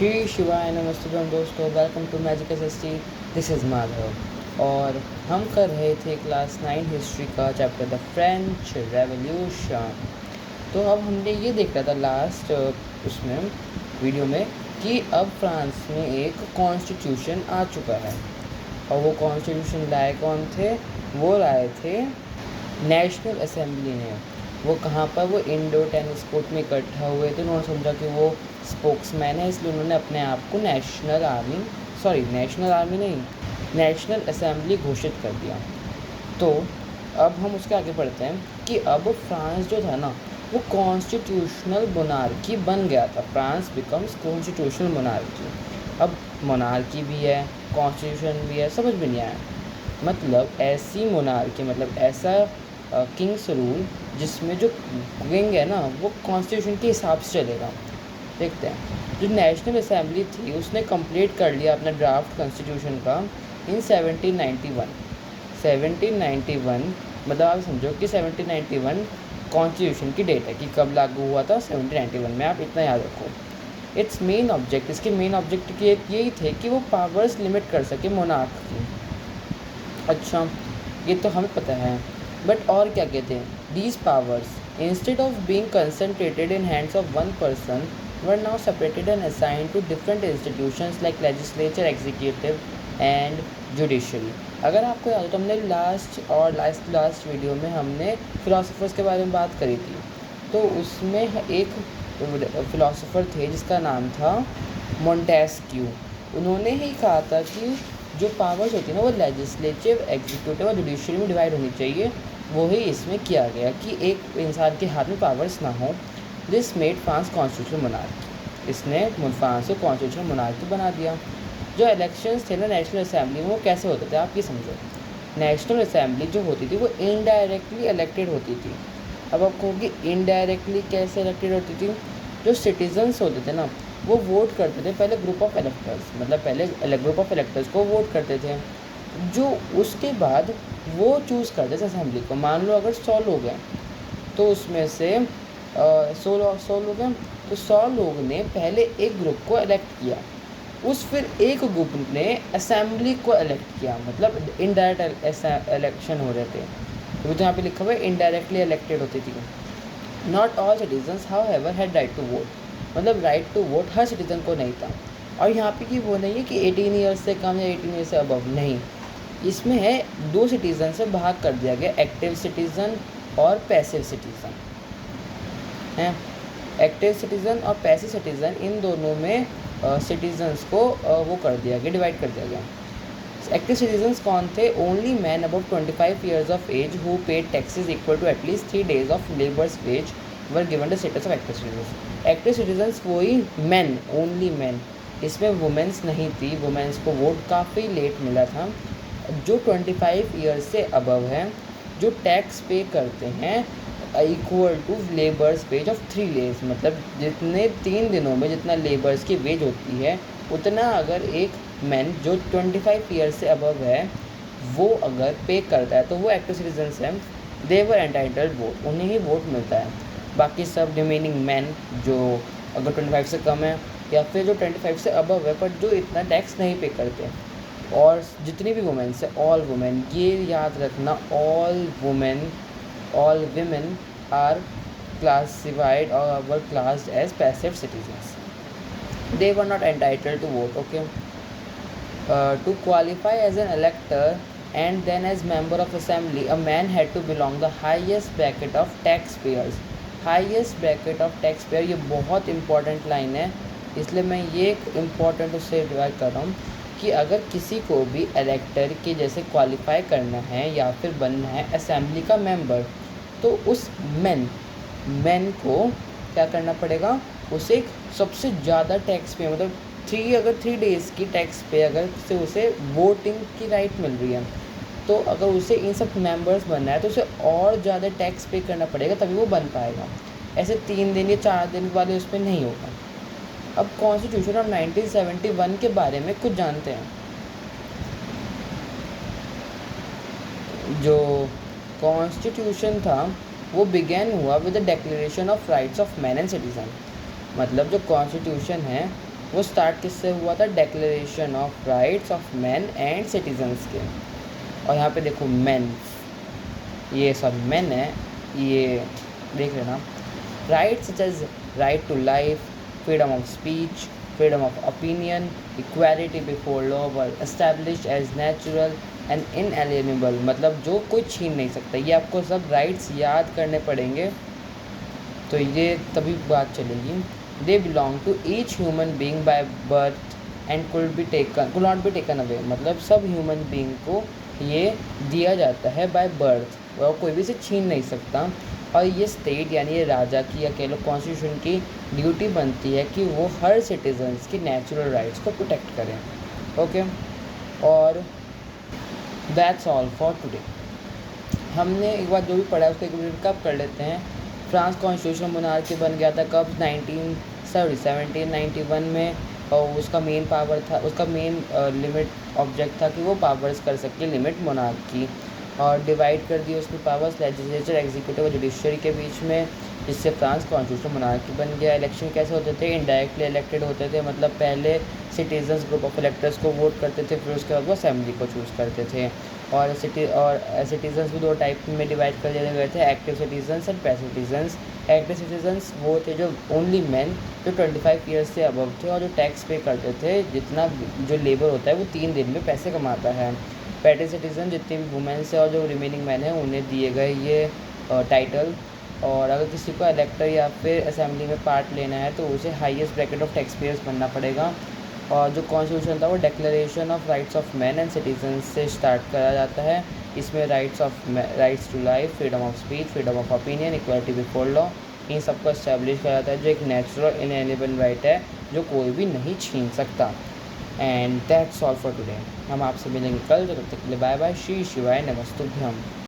श्री शिवाय नमस्ते दोस्तों, welcome to magic SST. This is Madhav और हम कर रहे थे क्लास 9 हिस्ट्री का चैप्टर द फ्रेंच रेवोल्यूशन। तो अब हमने ये देख रहा था लास्ट उसमें वीडियो में कि अब फ्रांस में एक कॉन्स्टिट्यूशन आ चुका है और वो कॉन्स्टिट्यूशन लाए कौन थे? वो लाए थे नेशनल असेंबली ने। वो कहाँ पर? वो इंडोर टेनिस कोर्ट में इकट्ठा हुए थे। उन्होंने समझा कि वो स्पोक्समैन है, इसलिए उन्होंने अपने आप को नेशनल आर्मी नहीं, नेशनल असेंबली घोषित कर दिया। तो अब हम उसके आगे बढ़ते हैं कि अब फ्रांस जो था ना, वो कॉन्स्टिट्यूशनल मोनार्की बन गया था। France becomes constitutional monarchy. अब मोनार्की भी है, कॉन्स्टिट्यूशन भी है, समझ में नहीं आया। मतलब ऐसी मोनार्की, मतलब ऐसा किंग्स रूल जिसमें जो किंग है ना वो कॉन्स्टिट्यूशन के हिसाब से चलेगा। देखते हैं। जो नेशनल असेंबली थी उसने कंप्लीट कर लिया अपना ड्राफ्ट कॉन्स्टिट्यूशन का इन 1791। मतलब आप समझो कि 1791 कॉन्स्टिट्यूशन की डेट है कि कब लागू हुआ था, 1791 में। आप इतना याद रखो। इसके मेन ऑब्जेक्ट की एक यही थे कि वो पावर्स लिमिट कर सके मोनार्क की। अच्छा, ये तो हमें पता है, बट और क्या कहते हैं? These powers instead of being concentrated in hands of one person were now separated and assigned to different institutions like legislature, executive and judiciary. अगर आपको याद हो तो हमने लास्ट वीडियो में हमने फिलोसफर्स के बारे में बात करी थी। तो उसमें एक फिलोसफर थे जिसका नाम था मोंटेस्क्यू। उन्होंने ही कहा था कि जो पावर्स होती है ना वो लेजिस्लेटिव, एग्जीक्यूटिव और जुडिशरी में डिवाइड होनी चाहिए। वही इसमें किया गया कि एक इंसान के हाथ में पावर्स ना हो। This made France constitutional monarchy. इसने फ्रांस को कॉन्स्टिट्यूशनल मोनार्की बना दिया। जो इलेक्शंस थे ना नेशनल असेंबली में, वो कैसे होते थे आप ये समझो। नेशनल असेंबली जो होती थी वो इनडायरेक्टली इलेक्टेड होती थी। अब आप कहोगे इनडायरेक्टली कैसे इलेक्टेड होती थी? जो सिटीजन्स होते थे ना वो वोट करते थे पहले ग्रुप ऑफ इलेक्टर्स, मतलब पहले ग्रुप ऑफ इलेक्टर्स को वोट करते थे, जो उसके बाद वो चूज़ करते थे असेंबली को। मान लो अगर 100 लोग हैं तो उसमें से 100 लोग हैं तो 100 लोग ने पहले एक ग्रुप को इलेक्ट किया, फिर एक ग्रुप ने असेंबली को इलेक्ट किया। मतलब इनडायरेक्ट इलेक्शन हो रहे थे। तो यहाँ पे लिखा हुआ है इनडायरेक्टली इलेक्टेड होती थी। Not all citizens however had right to vote. मतलब राइट टू वोट हर सिटीज़न को नहीं था। और यहाँ पे कि वो नहीं है कि 18 ईयर्स से कम या 18 ईयर्स से अबव, नहीं। इसमें है दो सिटीज़न से भाग कर दिया गया, एक्टिव सिटीज़न और पैसिव सिटीज़न हैं। एक्टिव सिटीज़न और पैसिव सिटीज़न, इन दोनों में सिटीजन्स को वो कर दिया गया, डिवाइड कर दिया गया। एक्टिव सिटीजन्स कौन थे? Only man above 25 years of age who paid taxes equal to at least 3 days of labours wage were given the status of active citizens. Active citizens वही मैन, ओनली मैन। इसमें womens नहीं थी। Women's को vote काफ़ी late मिला था। जो 25 years से अबव हैं, जो टैक्स पे करते हैं equal to labours wage of 3 days, मतलब जितने 3 दिनों में जितना लेबर्स की वेज होती है उतना अगर एक मैन जो 25 ईयर्स से अबव है वो अगर पे करता है तो वो एक्टिव सिटीजन्स हैं। दे वर एंटाइटल्ड वोट, उन्हें ही वोट मिलता है। बाकी सब रिमेनिंग मैन जो अगर 25 से कम है या फिर जो 25 से अबव है पर जो इतना टैक्स नहीं पे करते, और जितनी भी वुमेन्स है, ऑल वुमेन, ये याद रखना, all women are classified or were classed as passive citizens. They were not entitled to vote. Okay. To qualify as an elector and then as member of assembly, a man had to belong the highest bracket of taxpayers. Highest bracket of tax payer, ये बहुत important line है, इसलिए मैं ये एक important उससे divide कर रहा हूँ कि अगर किसी को भी इलेक्टर के जैसे क्वालिफाई करना है या फिर बनना है असेंबली का मेंबर, तो उस मैन को क्या करना पड़ेगा? उसे सबसे ज़्यादा टैक्स पे, मतलब अगर 3 days की टैक्स पे अगर से उसे वोटिंग की राइट मिल रही है, तो अगर उसे इन सब मेंबर्स बनना है तो उसे और ज़्यादा टैक्स पे करना पड़ेगा, तभी वो बन पाएगा। ऐसे 3 दिन या 4 दिन वाले उस पर नहीं होगा। अब कॉन्स्टिट्यूशन ऑफ 1971 के बारे में कुछ जानते हैं। जो कॉन्स्टिट्यूशन था वो बिगैन हुआ with the declaration of rights of man and citizen. मतलब जो कॉन्स्टिट्यूशन है वो स्टार्ट किससे हुआ था? Declaration of rights of man and citizens के। और यहाँ पे देखो मैन, ये सॉरी मैन है, ये देख लेना। Rights such as right to life, freedom of speech, freedom of opinion, equality before law were established as natural and inalienable, मतलब जो कोई छीन नहीं सकता। ये आपको सब राइट्स याद करने पड़ेंगे, तो ये तभी बात चलेगी। They belong to each human being by birth and could not be taken away, मतलब सब ह्यूमन बीइंग को ये दिया जाता है बाय बर्थ, और कोई भी इसे छीन नहीं सकता। और ये स्टेट यानी ये राजा की या कह लो कॉन्स्टिट्यूशन की ड्यूटी बनती है कि वो हर सिटीजन्स की नेचुरल राइट्स को प्रोटेक्ट करें। ओके, और दैट्स ऑल फॉर टुडे। हमने एक बार जो भी पढ़ा है उसको एक मिनट कब कर लेते हैं। फ्रांस कॉन्स्टिट्यूशन मोनार्की बन गया था कब? 1791 में। और उसका मेन पावर था, उसका मेन लिमिट ऑब्जेक्ट था कि वो पावर्स कर सके लिमिट मोनार्की, और डिवाइड कर दिए उसकी पावर्स लेजिस्लेचर, एग्जीक्यूटिव और जुडिशरी के बीच में, जिससे फ्रांस कॉन्स्टिट्यूशन मोनार्की बन गया। इलेक्शन कैसे होते थे? इनडायरेक्टली इलेक्टेड होते थे, मतलब पहले सिटीजन्स ग्रुप ऑफ इलेक्टर्स को वोट करते थे, फिर उसके बाद वो असेंबली को चूज़ करते थे। और सिटीजन्स भी दो टाइप में डिवाइड कर दिए गए थे, active citizens and passive citizens. Active citizens वो थे जो ओनली मैन जो 25 ईयर्स से अबव थे और जो टैक्स पे करते थे, जितना जो लेबर होता है वो 3 दिन में पैसे कमाता है। पैसिव सिटीजन जितने भी वुमेन्स है और जो रिमेनिंग मैन हैं उन्हें दिए गए ये टाइटल। और अगर किसी को इलेक्टर या फिर असेंबली में पार्ट लेना है तो उसे highest bracket of tax payers बनना पड़ेगा। और जो कॉन्स्टिट्यूशन था वो declaration of rights of man and citizens से स्टार्ट करा जाता है। इसमें rights to life, freedom of speech, freedom of opinion, equality before law, इन सबको इस्टेब्लिश करा जाता है, जो एक नेचुरल इनएलिएनेबल राइट है जो कोई भी नहीं छीन सकता। And that's all for today. हम आपसे मिलेंगे कल, तो तब तक के लिए बाय बाय। श्री शिवाय नमस्तुभ्यम।